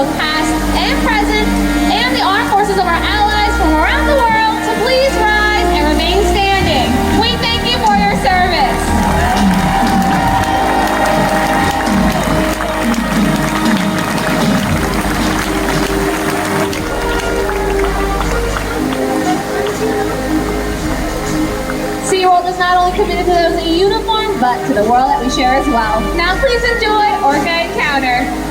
both past and present, and the armed forces of our allies from around the world to please rise and remain standing. We thank you for your service. SeaWorld is not only committed to those in uniform, but to the world that we share as well. Now please enjoy Orca Encounter.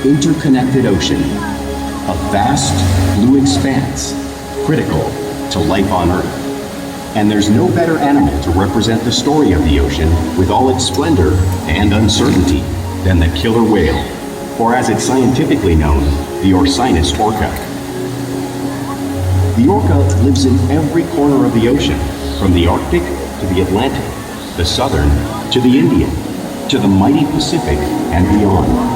Interconnected ocean, a vast blue expanse critical to life on Earth. And there's no better animal to represent the story of the ocean with all its splendor and uncertainty than the killer whale, or as it's scientifically known, the Orcinus orca. The orca lives in every corner of the ocean, from the Arctic to the Atlantic, the Southern to the Indian, to the mighty Pacific and beyond.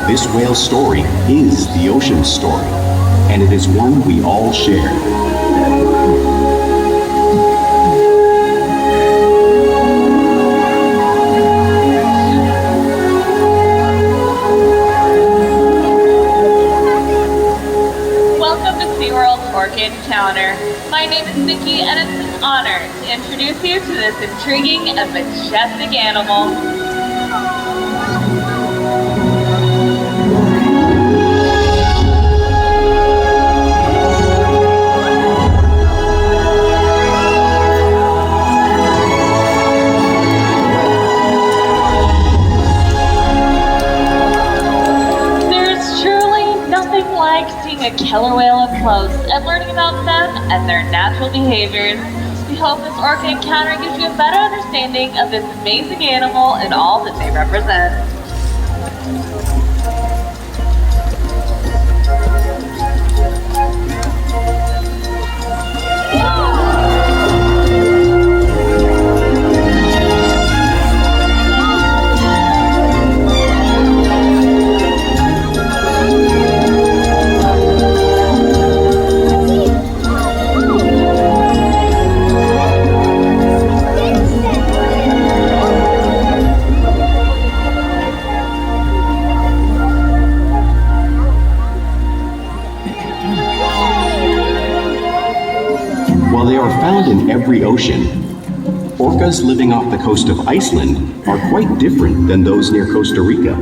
This whale's story is the ocean's story, and it is one we all share. Welcome to SeaWorld's Orca Encounter. My name is Nikki, and it's an honor to introduce you to this intriguing and majestic animal. A killer whale up close and learning about them and their natural behaviors. We hope this orca encounter gives you a better understanding of this amazing animal and all that they represent. Found in every ocean, orcas living off the coast of Iceland are quite different than those near Costa Rica.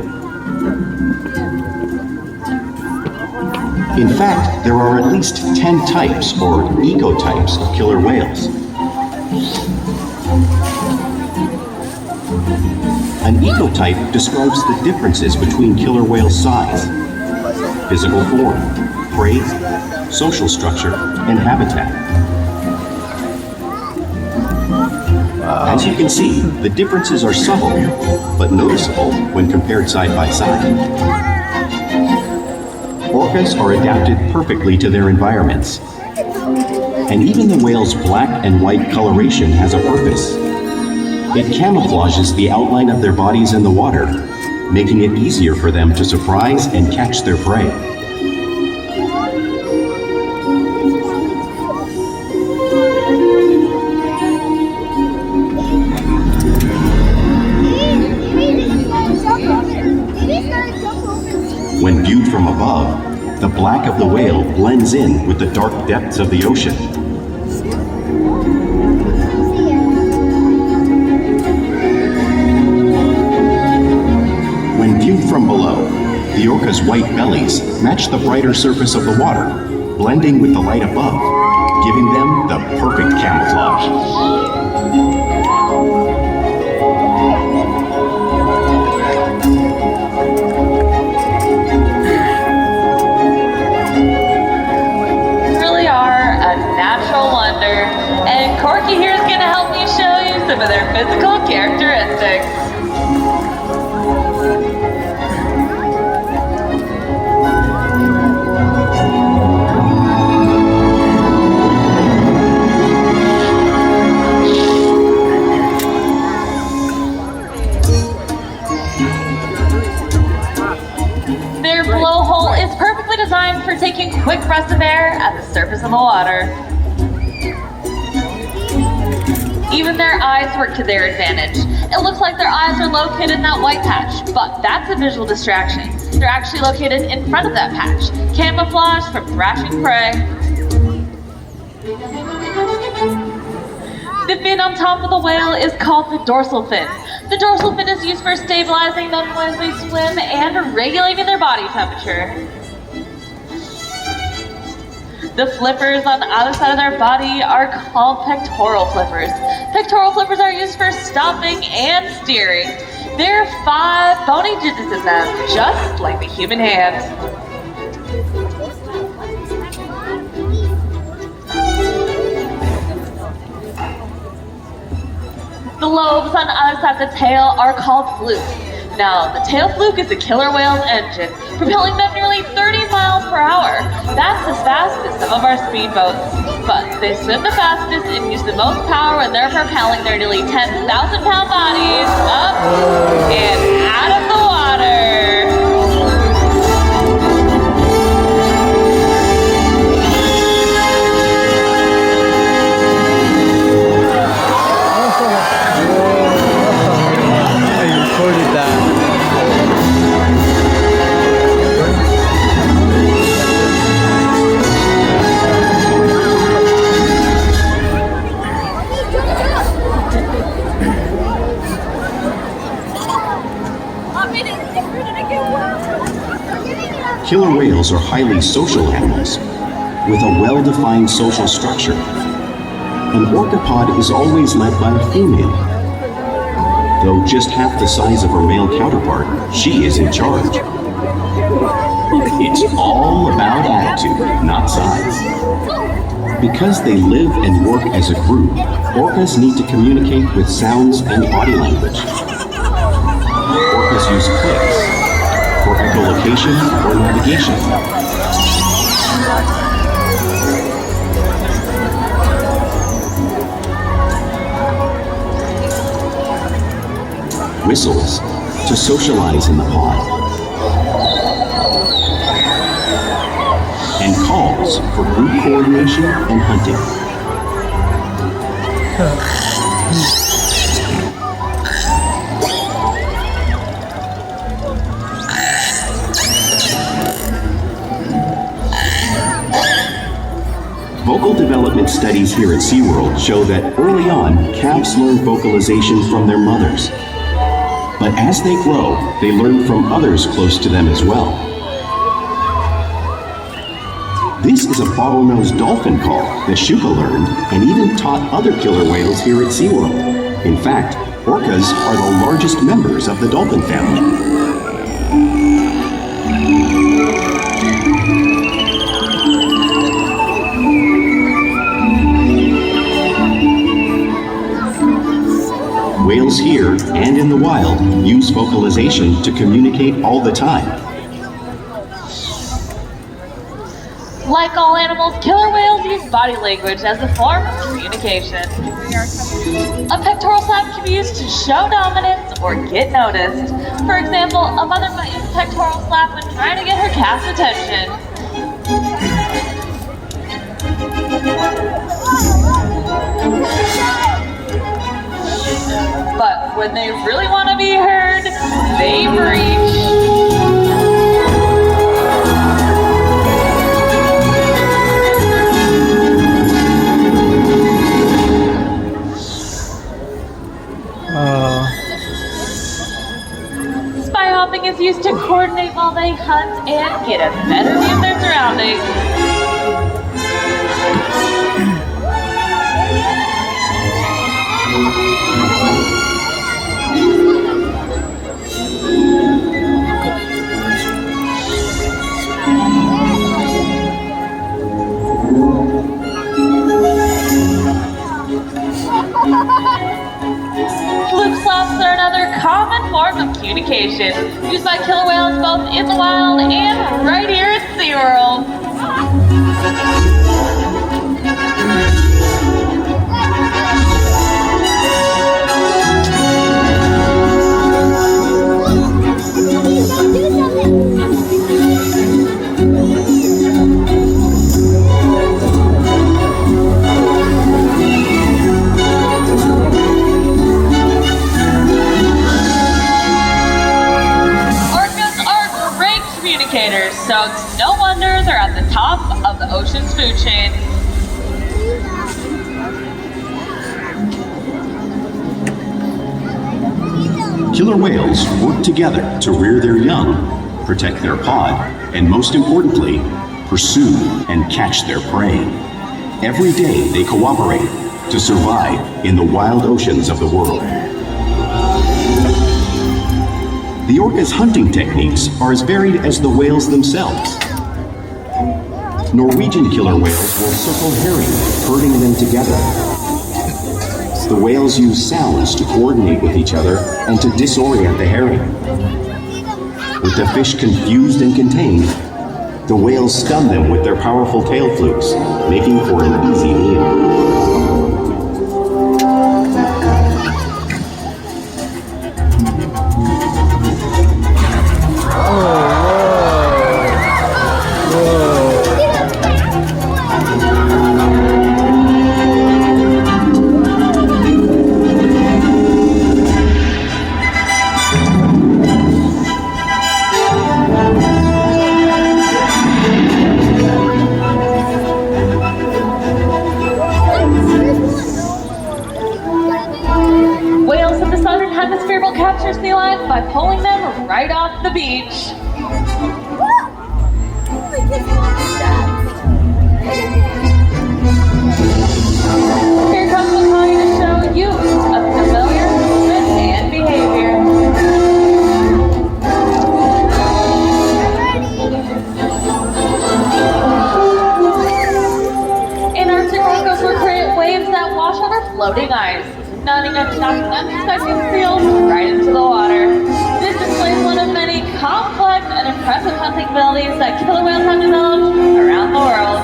In fact, there are at least 10 types or ecotypes of killer whales. An ecotype describes the differences between killer whale size, physical form, prey, social structure, and habitat. As you can see, the differences are subtle, but noticeable when compared side by side. Orcas are adapted perfectly to their environments. And even the whale's black and white coloration has a purpose. It camouflages the outline of their bodies in the water, making it easier for them to surprise and catch their prey. blends in with the dark depths of the ocean. When viewed from below, the orca's white bellies match the brighter surface of the water, blending with the light above, giving them the perfect camouflage. Really are a natural wonder, and Corky here is going to help me show you some of their physical characteristics. Their blowhole is perfectly designed for taking quick breaths of air at the surface of the water. Even their eyes work to their advantage. It looks like their eyes are located in that white patch, but that's a visual distraction. They're actually located in front of that patch, camouflaged from thrashing prey. The fin on top of the whale is called the dorsal fin. The dorsal fin is used for stabilizing them as they swim and regulating their body temperature. The flippers on either side of their body are called pectoral flippers. Pectoral flippers are used for stopping and steering. There are 5 bony digits in them, just like the human hand. The lobes on either side of the tail are called flukes. Now, the tail fluke is the killer whale's engine, propelling them nearly 30 miles per hour. That's as fast as some of our speedboats. But they swim the fastest and use the most power when they're propelling their nearly 10,000-pound bodies up and out of the water. Killer whales are highly social animals with a well-defined social structure. An orcapod is always led by a female. Though just half the size of her male counterpart, she is in charge. It's all about attitude, not size. Because they live and work as a group, orcas need to communicate with sounds and body language. Orcas use clicks for echolocation or navigation. Whistles to socialize in the pod. And calls for group coordination and hunting. Vocal development studies here at SeaWorld show that early on, calves learn vocalization from their mothers. But as they grow, they learn from others close to them as well. This is a bottlenose dolphin call that Shuka learned and even taught other killer whales here at SeaWorld. In fact, orcas are the largest members of the dolphin family. Whales here and in the wild use vocalization to communicate all the time. Like all animals, killer whales use body language as a form of communication. A pectoral flap can be used to show dominance or get noticed. For example, a mother might use a pectoral flap when trying to get her calf's attention. But when they really want to be heard, they breach. used to coordinate while they hunt and get a better view of their surroundings. Flip slaps are another common form of communication used by killer whales both in the wild and right here at SeaWorld. So it's no wonder they're at the top of the ocean's food chain. Killer whales work together to rear their young, protect their pod, and most importantly, pursue and catch their prey. Every day they cooperate to survive in the wild oceans of the world. The orca's hunting techniques are as varied as the whales themselves. Norwegian killer whales will circle herring, herding them together. The whales use sounds to coordinate with each other and to disorient the herring. With the fish confused and contained, the whales stun them with their powerful tail flukes, making for an easy meal. Hemisphere will capture sea lions by pulling them right off the beach. Here comes Makani to show you a familiar movement and behavior. In Arctic orcas will create waves that wash over floating ice, knocking unsuspecting seals right into the water. This displays one of many complex and impressive hunting abilities that killer whales have developed around the world.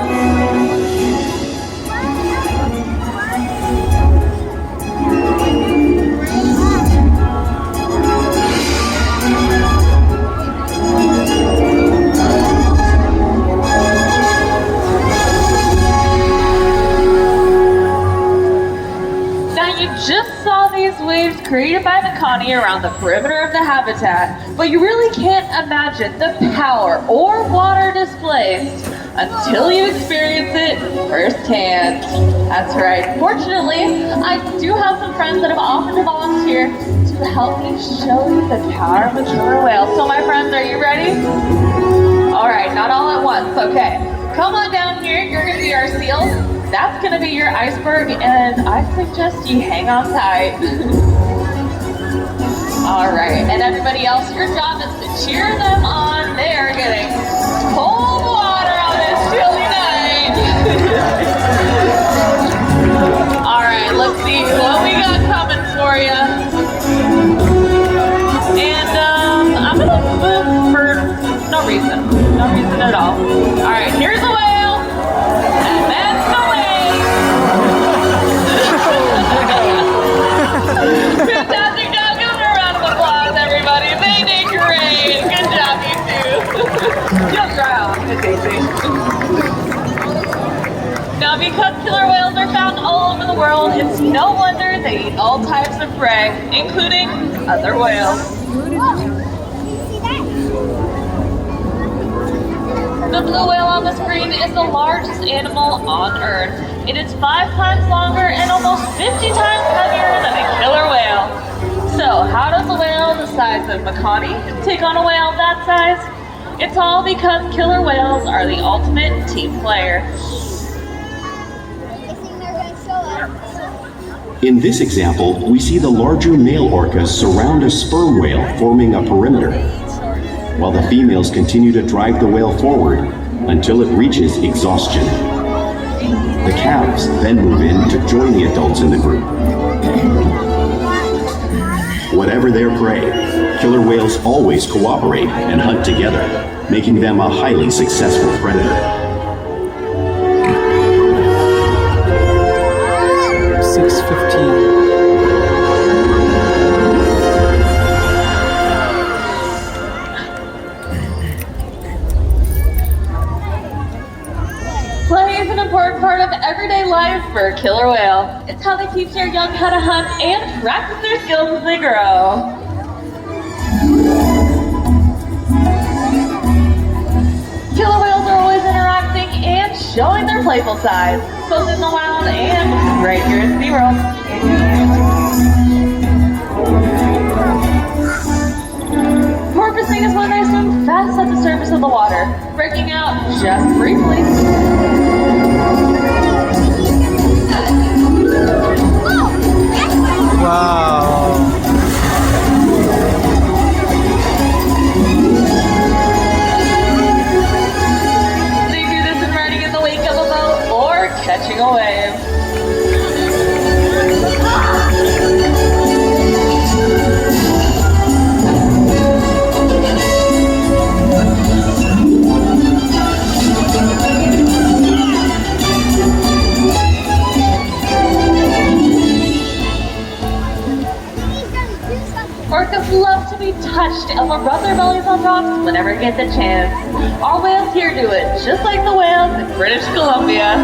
Just saw these waves created by the Connie around the perimeter of the habitat, but you really can't imagine the power or water displaced until you experience it firsthand. That's right. Fortunately, I do have some friends that have offered to volunteer to help me show you the power of a killer whale. So my friends, are you ready? All right, not all at once, okay. Come on down here, you're gonna be our seals. That's gonna be your iceberg, and I suggest you hang on tight. All right, and everybody else, your job is to cheer them on. They are getting cold water on this chilly night. All right, let's see what we got coming for you. And I'm gonna move for no reason at all. All right, here's a whale, and that's the wave. Fantastic job, give them a round of applause, everybody. They did great. Good job, you two. You'll dry off, it's easy. Now, because killer whales are found all over the world, it's no wonder they eat all types of prey, including other whales. The blue whale on the screen is the largest animal on Earth. It is 5 times longer and almost 50 times heavier than a killer whale. So, how does a whale decide size of Makani take on a whale that size? It's all because killer whales are the ultimate team player. In this example, we see the larger male orcas surround a sperm whale, forming a perimeter, while the females continue to drive the whale forward until it reaches exhaustion. The calves then move in to join the adults in the group. Whatever their prey, killer whales always cooperate and hunt together, making them a highly successful predator. 6:15. Play is an important part of everyday life for a killer whale. It's how they teach their young how to hunt and practice their skills as they grow. Killer whales are always interacting and showing their playful side, both in the wild and right here at SeaWorld. Porpoising is when they swim fast at the surface of the water, breaking out just briefly. Wow. They do this in riding in the wake of a boat or catching a wave. Orcas love to be touched and will rub their bellies on rocks whenever it gets a chance. Our whales here do it, just like the whales in British Columbia.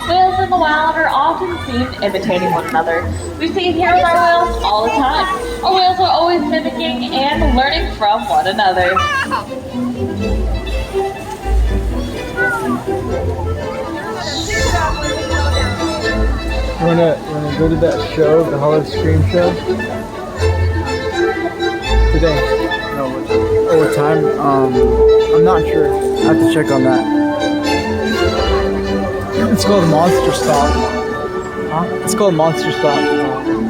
Whales in the wild are often seen imitating one another. We see it here with our whales all the time. Our whales are always mimicking and learning from one another. You wanna go to that show, the Hollow Scream show? Today? No, what time? I'm not sure. I have to check on that. It's called Monster Stop. Huh? It's called Monster Stop.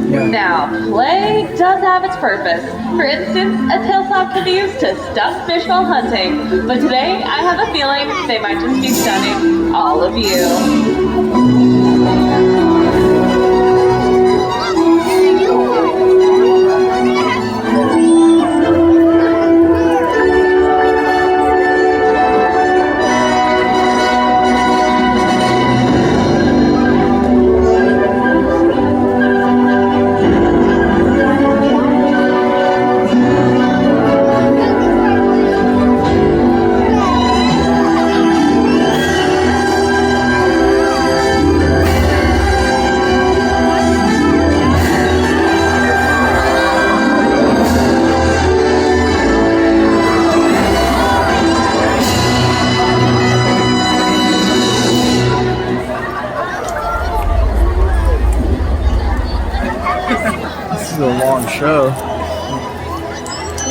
Yeah. Now, play does have its purpose. For instance, a tail slap can be used to stun fish while hunting. But today, I have a feeling they might just be stunning all of you. This is a long show.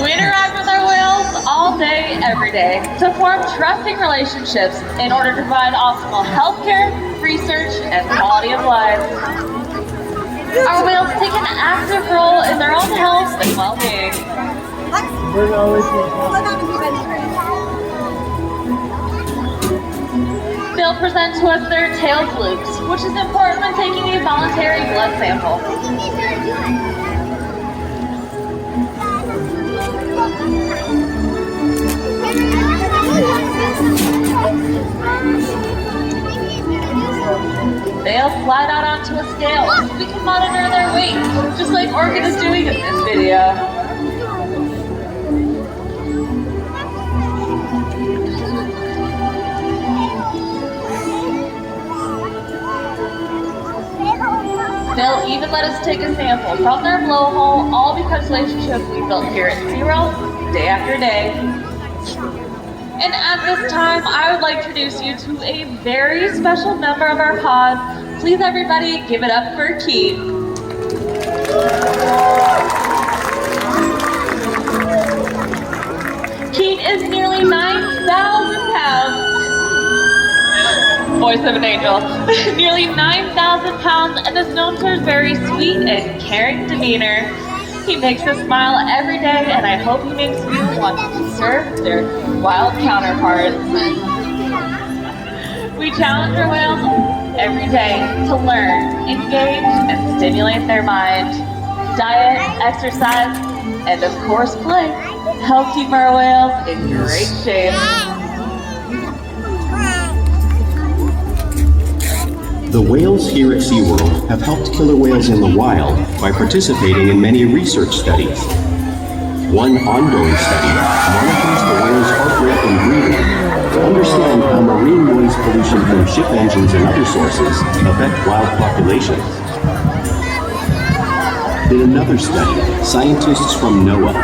We interact with our whales all day, every day, to form trusting relationships in order to provide optimal healthcare, research, and quality of life. Our whales take an active role in their own health and well-being. They'll present to us their tail flukes, which is important when taking a voluntary blood sample. They'll slide out onto a scale so we can monitor their weight, just like Orchid is doing in this video. They'll even let us take a sample from their blowhole, all because of relationships we built here at SeaWorld day after day. And at this time, I would like to introduce you to a very special member of our pod. Please, everybody, give it up for Keith. Keith is nearly 9,000 pounds. Voice of an angel. Nearly 9,000 pounds and is known for his very sweet and caring demeanor. He makes us smile every day, and I hope he makes you want to serve their wild counterparts. We challenge our whales every day to learn, engage, and stimulate their mind. Diet, exercise, and of course play help keep our whales in great shape. The whales here at SeaWorld have helped killer whales in the wild by participating in many research studies. One ongoing study monitors the whale's heart rate and breathing to understand how marine noise pollution from ship engines and other sources affect wild populations. In another study, scientists from NOAA